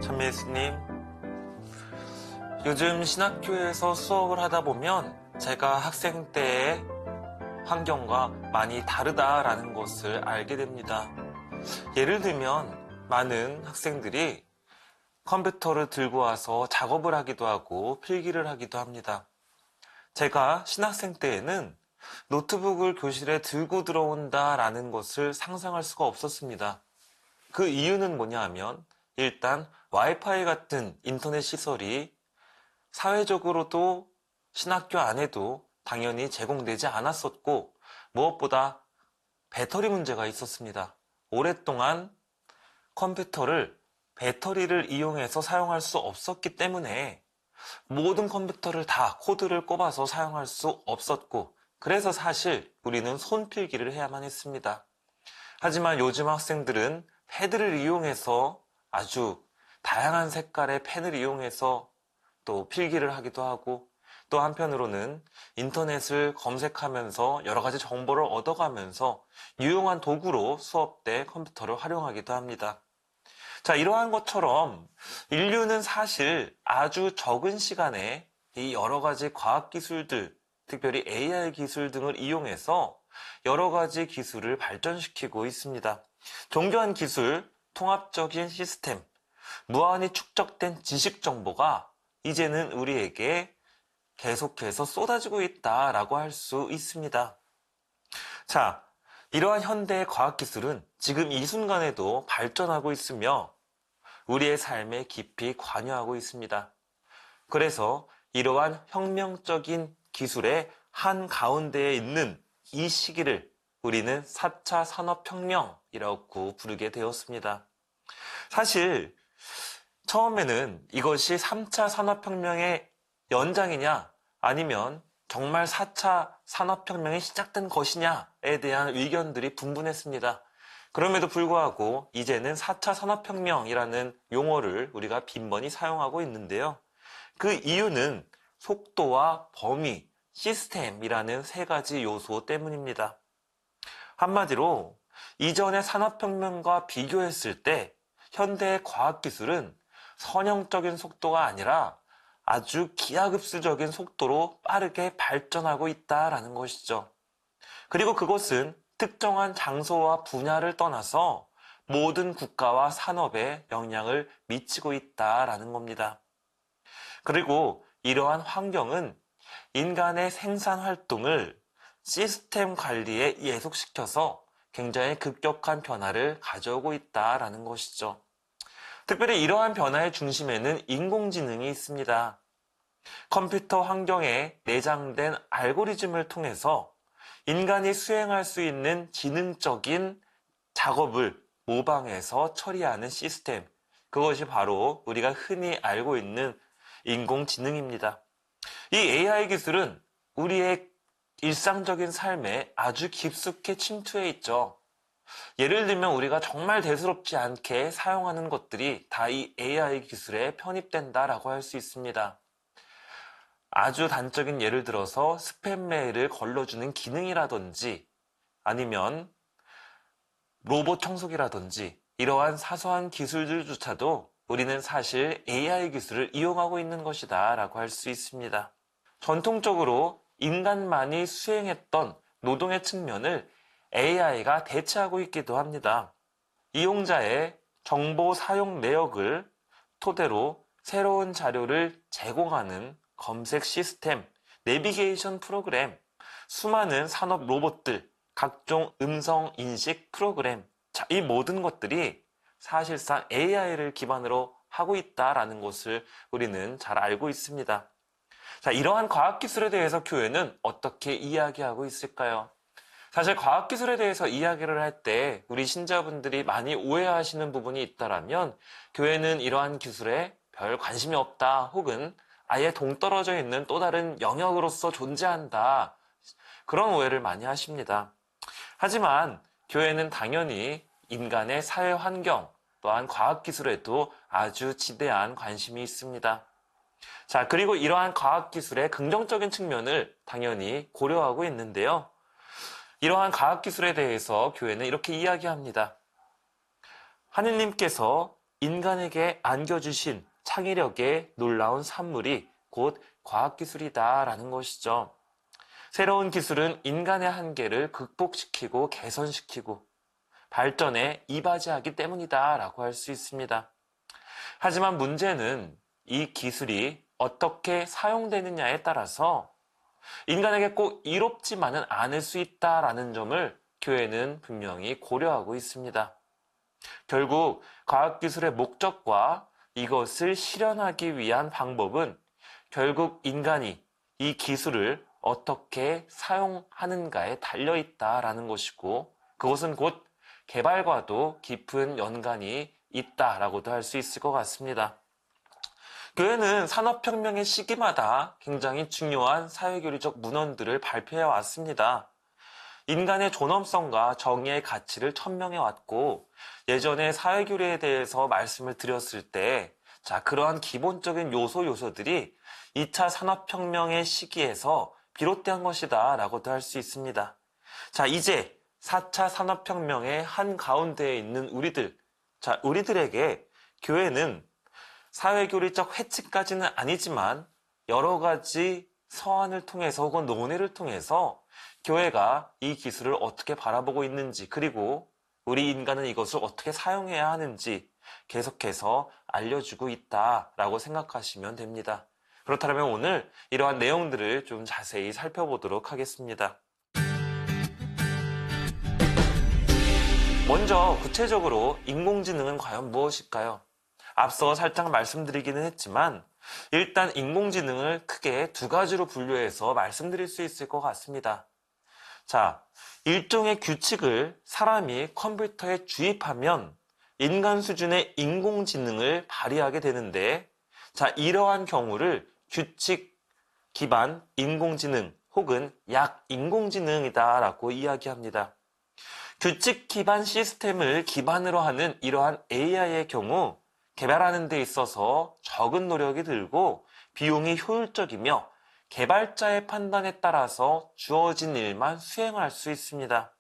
참 예수님, 요즘 신학교에서 수업을 하다 보면 제가 학생 때의 환경과 많이 다르다라는 것을 알게 됩니다. 예를 들면 많은 학생들이 컴퓨터를 들고 와서 작업을 하기도 하고 필기를 하기도 합니다. 제가 신학생 때에는 노트북을 교실에 들고 들어온다라는 것을 상상할 수가 없었습니다. 그 이유는 뭐냐 하면 일단 와이파이 같은 인터넷 시설이 사회적으로도 신학교 안에도 당연히 제공되지 않았었고 무엇보다 배터리 문제가 있었습니다. 오랫동안 컴퓨터를 배터리를 이용해서 사용할 수 없었기 때문에 모든 컴퓨터를 다 코드를 꼽아서 사용할 수 없었고 그래서 사실 우리는 손필기를 해야만 했습니다. 하지만 요즘 학생들은 패드를 이용해서 아주 다양한 색깔의 펜을 이용해서 또 필기를 하기도 하고 또 한편으로는 인터넷을 검색하면서 여러 가지 정보를 얻어가면서 유용한 도구로 수업 때 컴퓨터를 활용하기도 합니다. 자, 이러한 것처럼 인류는 사실 아주 적은 시간에 이 여러 가지 과학기술들, 특별히 AI 기술 등을 이용해서 여러 가지 기술을 발전시키고 있습니다. 정교한 기술, 통합적인 시스템, 무한히 축적된 지식 정보가 이제는 우리에게 계속해서 쏟아지고 있다라고 할 수 있습니다. 자, 이러한 현대의 과학기술은 지금 이 순간에도 발전하고 있으며 우리의 삶에 깊이 관여하고 있습니다. 그래서 이러한 혁명적인 기술의 한가운데에 있는 이 시기를 우리는 4차 산업혁명이라고 부르게 되었습니다. 사실 처음에는 이것이 3차 산업혁명의 연장이냐 아니면 정말 4차 산업혁명이 시작된 것이냐에 대한 의견들이 분분했습니다. 그럼에도 불구하고 이제는 4차 산업혁명이라는 용어를 우리가 빈번히 사용하고 있는데요. 그 이유는 속도와 범위, 시스템이라는 세 가지 요소 때문입니다. 한마디로 이전의 산업혁명과 비교했을 때 현대의 과학기술은 선형적인 속도가 아니라 아주 기하급수적인 속도로 빠르게 발전하고 있다라는 것이죠. 그리고 그것은 특정한 장소와 분야를 떠나서 모든 국가와 산업에 영향을 미치고 있다라는 겁니다. 그리고 이러한 환경은 인간의 생산 활동을 시스템 관리에 예속시켜서 굉장히 급격한 변화를 가져오고 있다라는 것이죠. 특별히 이러한 변화의 중심에는 인공지능이 있습니다. 컴퓨터 환경에 내장된 알고리즘을 통해서 인간이 수행할 수 있는 지능적인 작업을 모방해서 처리하는 시스템, 그것이 바로 우리가 흔히 알고 있는 인공지능입니다. 이 AI 기술은 우리의 일상적인 삶에 아주 깊숙이 침투해 있죠. 예를 들면 우리가 정말 대수롭지 않게 사용하는 것들이 다 이 AI 기술에 편입된다라고 할 수 있습니다. 아주 단적인 예를 들어서 스팸 메일을 걸러주는 기능이라든지 아니면 로봇 청소기라든지 이러한 사소한 기술들조차도 우리는 사실 AI 기술을 이용하고 있는 것이다 라고 할 수 있습니다. 전통적으로 인간만이 수행했던 노동의 측면을 AI가 대체하고 있기도 합니다. 이용자의 정보 사용 내역을 토대로 새로운 자료를 제공하는 검색 시스템, 내비게이션 프로그램, 수많은 산업 로봇들, 각종 음성 인식 프로그램, 자, 이 모든 것들이 사실상 AI를 기반으로 하고 있다라는 것을 우리는 잘 알고 있습니다. 자, 이러한 과학기술에 대해서 교회는 어떻게 이야기하고 있을까요? 사실 과학기술에 대해서 이야기를 할 때 우리 신자분들이 많이 오해하시는 부분이 있다라면 교회는 이러한 기술에 별 관심이 없다 혹은 아예 동떨어져 있는 또 다른 영역으로서 존재한다. 그런 오해를 많이 하십니다. 하지만 교회는 당연히 인간의 사회 환경 또한 과학기술에도 아주 지대한 관심이 있습니다. 자, 그리고 이러한 과학기술의 긍정적인 측면을 당연히 고려하고 있는데요. 이러한 과학기술에 대해서 교회는 이렇게 이야기합니다. 하느님께서 인간에게 안겨주신 창의력의 놀라운 산물이 곧 과학기술이다라는 것이죠. 새로운 기술은 인간의 한계를 극복시키고 개선시키고 발전에 이바지하기 때문이다라고 할 수 있습니다. 하지만 문제는 이 기술이 어떻게 사용되느냐에 따라서 인간에게 꼭 이롭지만은 않을 수 있다라는 점을 교회는 분명히 고려하고 있습니다. 결국 과학기술의 목적과 이것을 실현하기 위한 방법은 결국 인간이 이 기술을 어떻게 사용하는가에 달려있다라는 것이고, 그것은 곧 개발과도 깊은 연관이 있다라고도 할 수 있을 것 같습니다. 교회는 산업혁명의 시기마다 굉장히 중요한 사회교리적 문헌들을 발표해 왔습니다. 인간의 존엄성과 정의의 가치를 천명해 왔고, 예전에 사회교리에 대해서 말씀을 드렸을 때, 그러한 기본적인 요소들이 2차 산업혁명의 시기에서 비롯된 것이다 라고도 할 수 있습니다. 이제 4차 산업혁명의 한가운데에 있는 우리들에게 교회는 사회교리적 회칙까지는 아니지만 여러 가지 서한을 통해서 혹은 논의를 통해서 교회가 이 기술을 어떻게 바라보고 있는지, 그리고 우리 인간은 이것을 어떻게 사용해야 하는지 계속해서 알려주고 있다라고 생각하시면 됩니다. 그렇다면 오늘 이러한 내용들을 좀 자세히 살펴보도록 하겠습니다. 먼저 구체적으로 인공지능은 과연 무엇일까요? 앞서 살짝 말씀드리기는 했지만 일단 인공지능을 크게 두 가지로 분류해서 말씀드릴 수 있을 것 같습니다. 일종의 규칙을 사람이 컴퓨터에 주입하면 인간 수준의 인공지능을 발휘하게 되는데, 이러한 경우를 규칙 기반 인공지능 혹은 약인공지능이다라고 이야기합니다. 규칙 기반 시스템을 기반으로 하는 이러한 AI의 경우 개발하는 데 있어서 적은 노력이 들고 비용이 효율적이며 개발자의 판단에 따라서 주어진 일만 수행할 수 있습니다.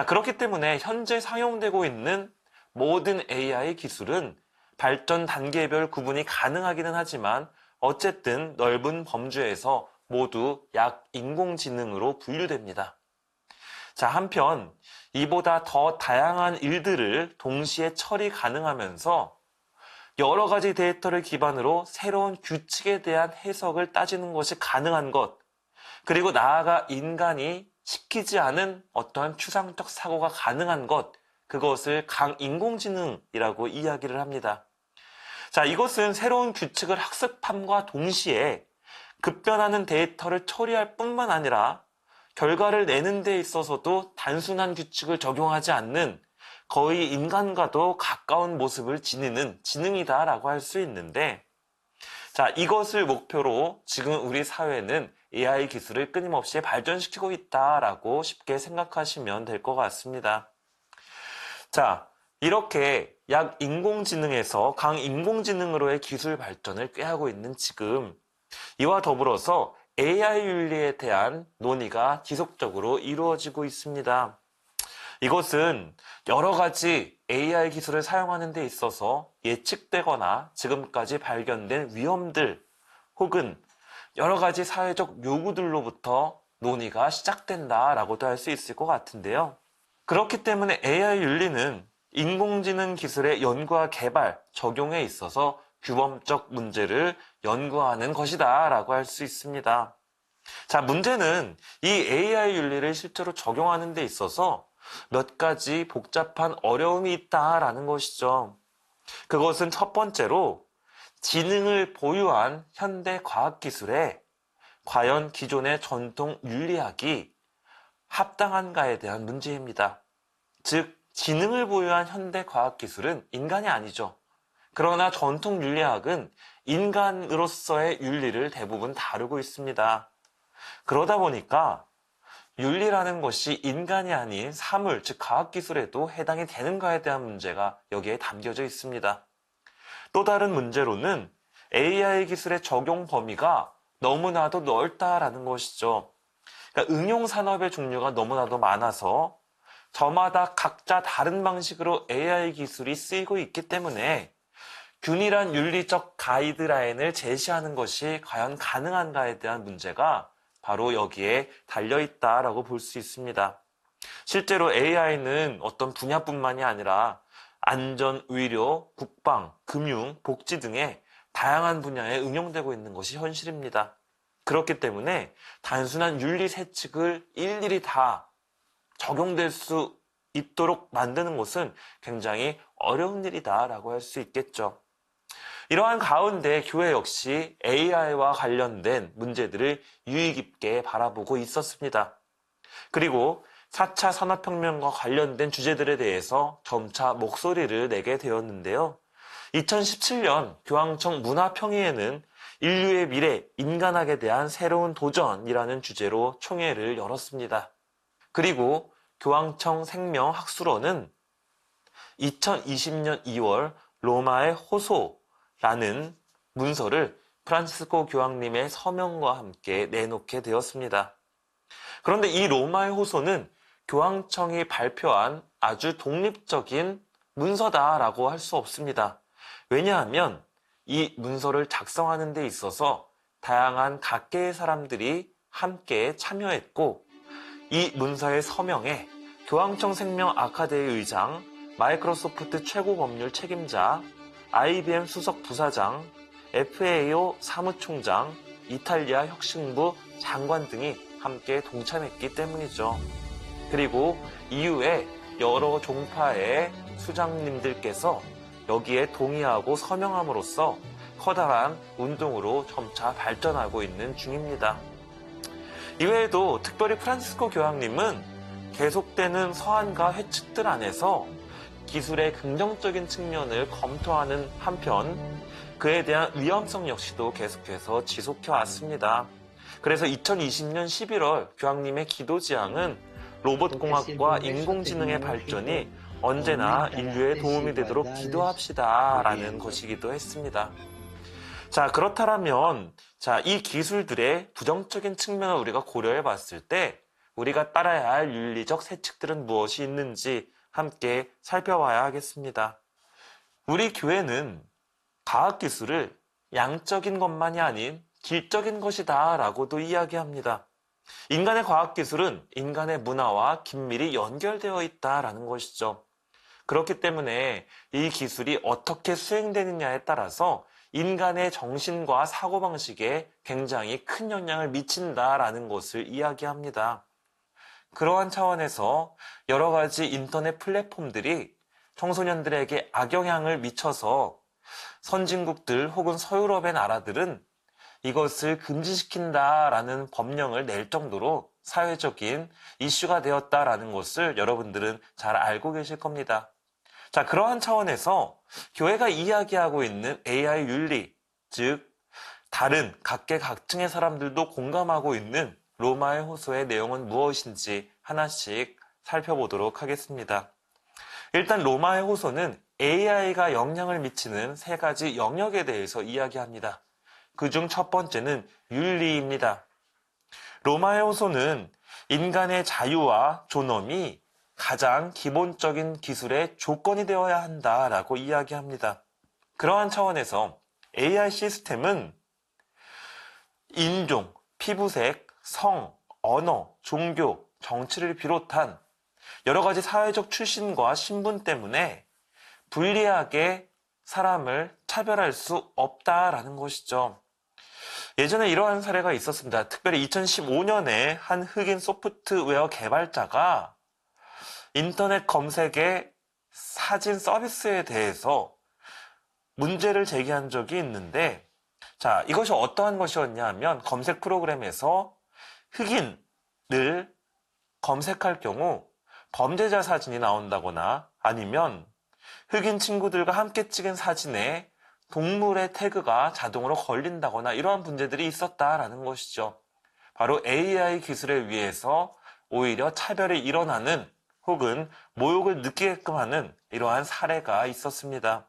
그렇기 때문에 현재 사용되고 있는 모든 AI 기술은 발전 단계별 구분이 가능하기는 하지만 어쨌든 넓은 범주에서 모두 약인공지능으로 분류됩니다. 한편 이보다 더 다양한 일들을 동시에 처리 가능하면서 여러 가지 데이터를 기반으로 새로운 규칙에 대한 해석을 따지는 것이 가능한 것, 그리고 나아가 인간이 시키지 않은 어떠한 추상적 사고가 가능한 것, 그것을 강인공지능이라고 이야기를 합니다. 이것은 새로운 규칙을 학습함과 동시에 급변하는 데이터를 처리할 뿐만 아니라 결과를 내는 데 있어서도 단순한 규칙을 적용하지 않는 거의 인간과도 가까운 모습을 지니는 지능이다라고 할 수 있는데, 이것을 목표로 지금 우리 사회는 AI 기술을 끊임없이 발전시키고 있다라고 쉽게 생각하시면 될 것 같습니다. 이렇게 약인공지능에서 강인공지능으로의 기술 발전을 꾀하고 있는 지금, 이와 더불어서 AI 윤리에 대한 논의가 지속적으로 이루어지고 있습니다. 이것은 여러 가지 AI 기술을 사용하는 데 있어서 예측되거나 지금까지 발견된 위험들 혹은 여러 가지 사회적 요구들로부터 논의가 시작된다라고도 할 수 있을 것 같은데요. 그렇기 때문에 AI 윤리는 인공지능 기술의 연구와 개발, 적용에 있어서 규범적 문제를 연구하는 것이다 라고 할 수 있습니다. 문제는 이 AI 윤리를 실제로 적용하는 데 있어서 몇 가지 복잡한 어려움이 있다라는 것이죠. 그것은 첫 번째로 지능을 보유한 현대 과학기술에 과연 기존의 전통 윤리학이 합당한가에 대한 문제입니다. 즉, 지능을 보유한 현대 과학기술은 인간이 아니죠. 그러나 전통 윤리학은 인간으로서의 윤리를 대부분 다루고 있습니다. 그러다 보니까 윤리라는 것이 인간이 아닌 사물, 즉 과학기술에도 해당이 되는가에 대한 문제가 여기에 담겨져 있습니다. 또 다른 문제로는 AI 기술의 적용 범위가 너무나도 넓다라는 것이죠. 응용 산업의 종류가 너무나도 많아서 저마다 각자 다른 방식으로 AI 기술이 쓰이고 있기 때문에 균일한 윤리적 가이드라인을 제시하는 것이 과연 가능한가에 대한 문제가 바로 여기에 달려있다라고 볼 수 있습니다. 실제로 AI는 어떤 분야뿐만이 아니라 안전, 의료, 국방, 금융, 복지 등의 다양한 분야에 응용되고 있는 것이 현실입니다. 그렇기 때문에 단순한 윤리 세칙을 일일이 다 적용될 수 있도록 만드는 것은 굉장히 어려운 일이다라고 할 수 있겠죠. 이러한 가운데 교회 역시 AI와 관련된 문제들을 유의 깊게 바라보고 있었습니다. 그리고 4차 산업혁명과 관련된 주제들에 대해서 점차 목소리를 내게 되었는데요. 2017년 교황청 문화평의회는 인류의 미래, 인간학에 대한 새로운 도전이라는 주제로 총회를 열었습니다. 그리고 교황청 생명학술원은 2020년 2월 로마의 호소라는 문서를 프란치스코 교황님의 서명과 함께 내놓게 되었습니다. 그런데 이 로마의 호소는 교황청이 발표한 아주 독립적인 문서다라고 할 수 없습니다. 왜냐하면 이 문서를 작성하는 데 있어서 다양한 각계의 사람들이 함께 참여했고 이 문서의 서명에 교황청 생명 아카데미 의장, 마이크로소프트 최고 법률 책임자, IBM 수석 부사장, FAO 사무총장, 이탈리아 혁신부 장관 등이 함께 동참했기 때문이죠. 그리고 이후에 여러 종파의 수장님들께서 여기에 동의하고 서명함으로써 커다란 운동으로 점차 발전하고 있는 중입니다. 이외에도 특별히 프란치스코 교황님은 계속되는 서한과 회칙들 안에서 기술의 긍정적인 측면을 검토하는 한편 그에 대한 위험성 역시도 계속해서 지속해 왔습니다. 그래서 2020년 11월 교황님의 기도지향은 로봇공학과 인공지능의 발전이 언제나 인류에 도움이 되도록 기도합시다 라는 것이기도 했습니다. 자, 그렇다면 이 기술들의 부정적인 측면을 우리가 고려해 봤을 때 우리가 따라야 할 윤리적 세칙들은 무엇이 있는지 함께 살펴봐야 하겠습니다. 우리 교회는 과학기술을 양적인 것만이 아닌 질적인 것이다 라고도 이야기합니다. 인간의 과학기술은 인간의 문화와 긴밀히 연결되어 있다라는 것이죠. 그렇기 때문에 이 기술이 어떻게 수행되느냐에 따라서 인간의 정신과 사고방식에 굉장히 큰 영향을 미친다라는 것을 이야기합니다. 그러한 차원에서 여러 가지 인터넷 플랫폼들이 청소년들에게 악영향을 미쳐서 선진국들 혹은 서유럽의 나라들은 이것을 금지시킨다라는 법령을 낼 정도로 사회적인 이슈가 되었다라는 것을 여러분들은 잘 알고 계실 겁니다. 자, 그러한 차원에서 교회가 이야기하고 있는 AI 윤리, 즉 다른 각계각층의 사람들도 공감하고 있는 로마의 호소의 내용은 무엇인지 하나씩 살펴보도록 하겠습니다. 일단 로마의 호소는 AI가 영향을 미치는 세 가지 영역에 대해서 이야기합니다. 그중 첫 번째는 윤리입니다. 로마의 호소는 인간의 자유와 존엄이 가장 기본적인 기술의 조건이 되어야 한다라고 이야기합니다. 그러한 차원에서 AI 시스템은 인종, 피부색, 성, 언어, 종교, 정치를 비롯한 여러 가지 사회적 출신과 신분 때문에 불리하게 사람을 차별할 수 없다라는 것이죠. 예전에 이러한 사례가 있었습니다. 특별히 2015년에 한 흑인 소프트웨어 개발자가 인터넷 검색의 사진 서비스에 대해서 문제를 제기한 적이 있는데, 자, 이것이 어떠한 것이었냐 하면 검색 프로그램에서 흑인을 검색할 경우 범죄자 사진이 나온다거나 아니면 흑인 친구들과 함께 찍은 사진에 동물의 태그가 자동으로 걸린다거나 이러한 문제들이 있었다라는 것이죠. 바로 AI 기술에 의해서 오히려 차별이 일어나는 혹은 모욕을 느끼게끔 하는 이러한 사례가 있었습니다.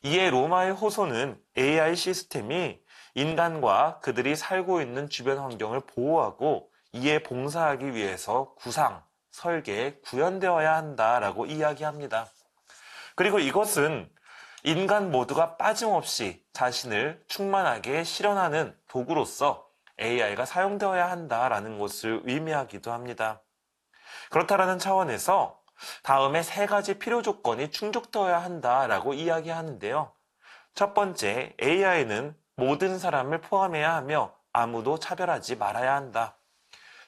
이에 로마의 호소는 AI 시스템이 인간과 그들이 살고 있는 주변 환경을 보호하고 이에 봉사하기 위해서 구상, 설계, 구현되어야 한다라고 이야기합니다. 그리고 이것은 인간 모두가 빠짐없이 자신을 충만하게 실현하는 도구로서 AI가 사용되어야 한다라는 것을 의미하기도 합니다. 그렇다라는 차원에서 다음에 세 가지 필요 조건이 충족되어야 한다라고 이야기하는데요. 첫 번째, AI는 모든 사람을 포함해야 하며 아무도 차별하지 말아야 한다.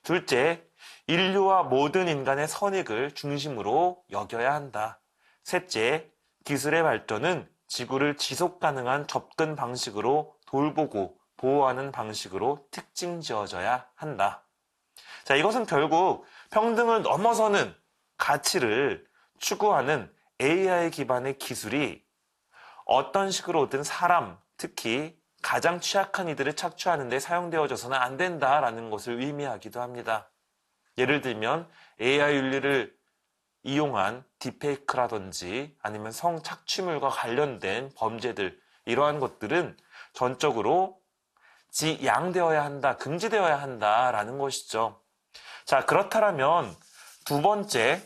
둘째, 인류와 모든 인간의 선익을 중심으로 여겨야 한다. 셋째, 기술의 발전은 지구를 지속 가능한 접근 방식으로 돌보고 보호하는 방식으로 특징 지어져야 한다. 자, 이것은 결국 평등을 넘어서는 가치를 추구하는 AI 기반의 기술이 어떤 식으로든 사람, 특히 가장 취약한 이들을 착취하는 데 사용되어져서는 안 된다라는 것을 의미하기도 합니다. 예를 들면 AI 윤리를 이용한 딥페이크라든지 아니면 성착취물과 관련된 범죄들, 이러한 것들은 전적으로 지양되어야 한다, 금지되어야 한다라는 것이죠. 자, 그렇다면 두 번째,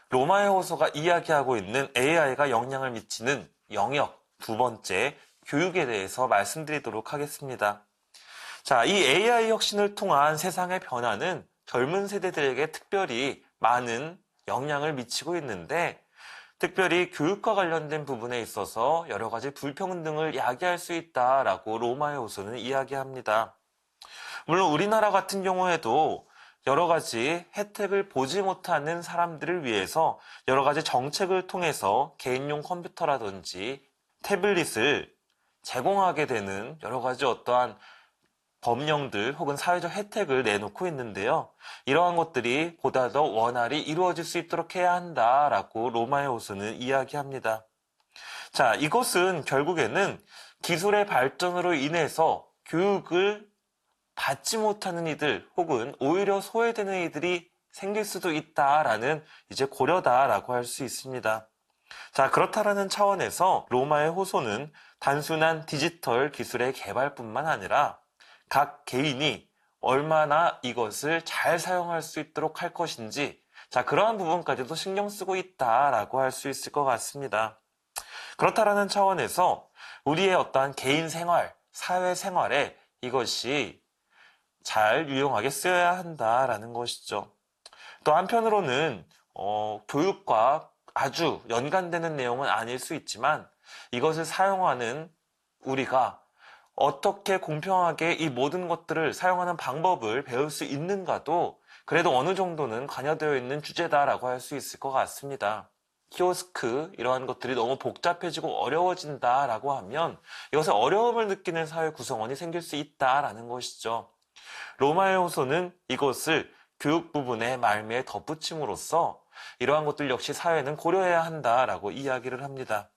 로마의 호소가 이야기하고 있는 AI가 영향을 미치는 영역, 두 번째, 교육에 대해서 말씀드리도록 하겠습니다. 자, 이 AI 혁신을 통한 세상의 변화는 젊은 세대들에게 특별히 많은 영향을 미치고 있는데, 특별히 교육과 관련된 부분에 있어서 여러 가지 불평등을 야기할 수 있다라고 로마의 호소는 이야기합니다. 물론 우리나라 같은 경우에도 여러 가지 혜택을 보지 못하는 사람들을 위해서 여러 가지 정책을 통해서 개인용 컴퓨터라든지 태블릿을 제공하게 되는 여러 가지 어떠한 법령들 혹은 사회적 혜택을 내놓고 있는데요. 이러한 것들이 보다 더 원활히 이루어질 수 있도록 해야 한다라고 로마의 호수는 이야기합니다. 자, 이것은 결국에는 기술의 발전으로 인해서 교육을 받지 못하는 이들 혹은 오히려 소외되는 이들이 생길 수도 있다라는 이제 고려다라고 할 수 있습니다. 자, 그렇다라는 차원에서 로마의 호소는 단순한 디지털 기술의 개발뿐만 아니라 각 개인이 얼마나 이것을 잘 사용할 수 있도록 할 것인지, 자, 그러한 부분까지도 신경 쓰고 있다라고 할 수 있을 것 같습니다. 그렇다라는 차원에서 우리의 어떠한 개인 생활, 사회 생활에 이것이 잘 유용하게 쓰여야 한다라는 것이죠. 또 한편으로는 교육과 아주 연관되는 내용은 아닐 수 있지만 이것을 사용하는 우리가 어떻게 공평하게 이 모든 것들을 사용하는 방법을 배울 수 있는가도 그래도 어느 정도는 관여되어 있는 주제다라고 할 수 있을 것 같습니다. 키오스크, 이러한 것들이 너무 복잡해지고 어려워진다라고 하면 이것에 어려움을 느끼는 사회 구성원이 생길 수 있다라는 것이죠. 로마의 호소는 이것을 교육 부분의 말미에 덧붙임으로써 이러한 것들 역시 사회는 고려해야 한다라고 이야기를 합니다.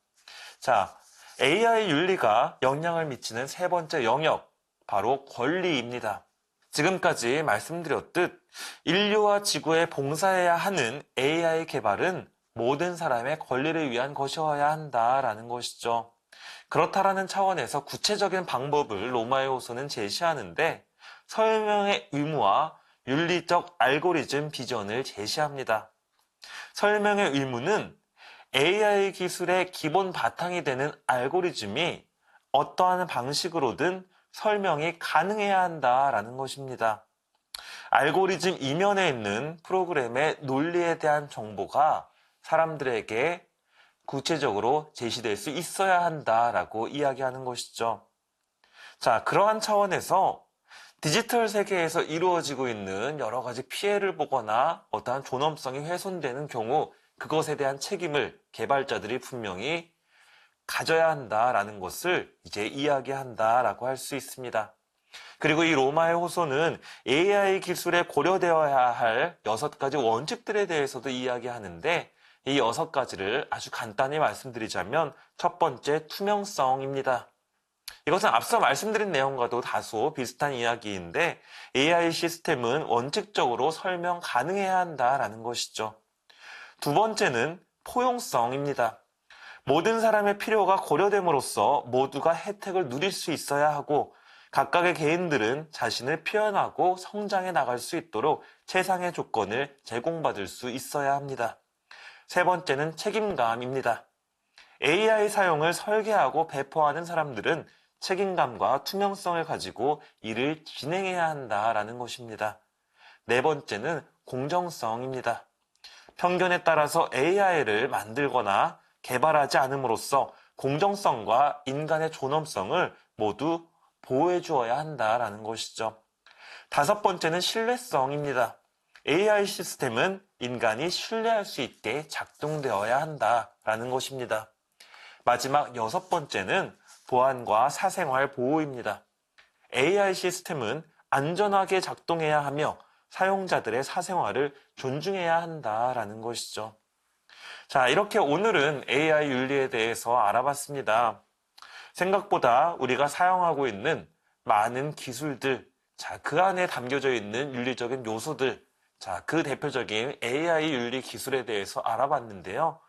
자, AI 윤리가 영향을 미치는 세 번째 영역, 바로 권리입니다. 지금까지 말씀드렸듯 인류와 지구에 봉사해야 하는 AI 개발은 모든 사람의 권리를 위한 것이어야 한다라는 것이죠. 그렇다라는 차원에서 구체적인 방법을 로마의 호소는 제시하는데 설명의 의무와 윤리적 알고리즘 비전을 제시합니다. 설명의 의무는 AI 기술의 기본 바탕이 되는 알고리즘이 어떠한 방식으로든 설명이 가능해야 한다라는 것입니다. 알고리즘 이면에 있는 프로그램의 논리에 대한 정보가 사람들에게 구체적으로 제시될 수 있어야 한다라고 이야기하는 것이죠. 자, 그러한 차원에서 디지털 세계에서 이루어지고 있는 여러 가지 피해를 보거나 어떠한 존엄성이 훼손되는 경우 그것에 대한 책임을 개발자들이 분명히 가져야 한다라는 것을 이제 이야기한다라고 할 수 있습니다. 그리고 이 로마의 호소는 AI 기술에 고려되어야 할 6가지 원칙들에 대해서도 이야기하는데 이 6가지를 아주 간단히 말씀드리자면 첫 번째, 투명성입니다. 이것은 앞서 말씀드린 내용과도 다소 비슷한 이야기인데 AI 시스템은 원칙적으로 설명 가능해야 한다라는 것이죠. 두 번째는 포용성입니다. 모든 사람의 필요가 고려됨으로써 모두가 혜택을 누릴 수 있어야 하고 각각의 개인들은 자신을 표현하고 성장해 나갈 수 있도록 최상의 조건을 제공받을 수 있어야 합니다. 세 번째는 책임감입니다. AI 사용을 설계하고 배포하는 사람들은 책임감과 투명성을 가지고 일을 진행해야 한다라는 것입니다. 네 번째는 공정성입니다. 편견에 따라서 AI를 만들거나 개발하지 않음으로써 공정성과 인간의 존엄성을 모두 보호해 주어야 한다라는 것이죠. 다섯 번째는 신뢰성입니다. AI 시스템은 인간이 신뢰할 수 있게 작동되어야 한다라는 것입니다. 마지막 여섯 번째는 보안과 사생활 보호입니다. AI 시스템은 안전하게 작동해야 하며 사용자들의 사생활을 존중해야 한다라는 것이죠. 자, 이렇게 오늘은 AI 윤리에 대해서 알아봤습니다. 생각보다 우리가 사용하고 있는 많은 기술들, 자, 그 안에 담겨져 있는 윤리적인 요소들, 자, 그 대표적인 AI 윤리 기술에 대해서 알아봤는데요.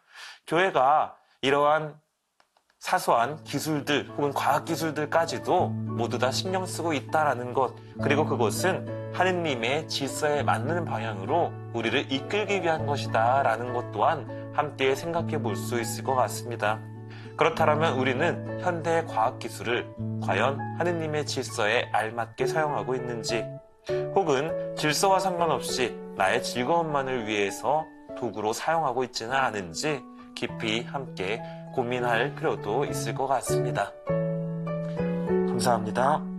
교회가 이러한 사소한 기술들 혹은 과학기술들까지도 모두 다 신경 쓰고 있다라는 것, 그리고 그것은 하느님의 질서에 맞는 방향으로 우리를 이끌기 위한 것이다 라는 것 또한 함께 생각해 볼 수 있을 것 같습니다. 그렇다면 우리는 현대 과학기술을 과연 하느님의 질서에 알맞게 사용하고 있는지, 혹은 질서와 상관없이 나의 즐거움만을 위해서 도구로 사용하고 있지는 않은지 깊이 함께 고민할 필요도 있을 것 같습니다. 감사합니다.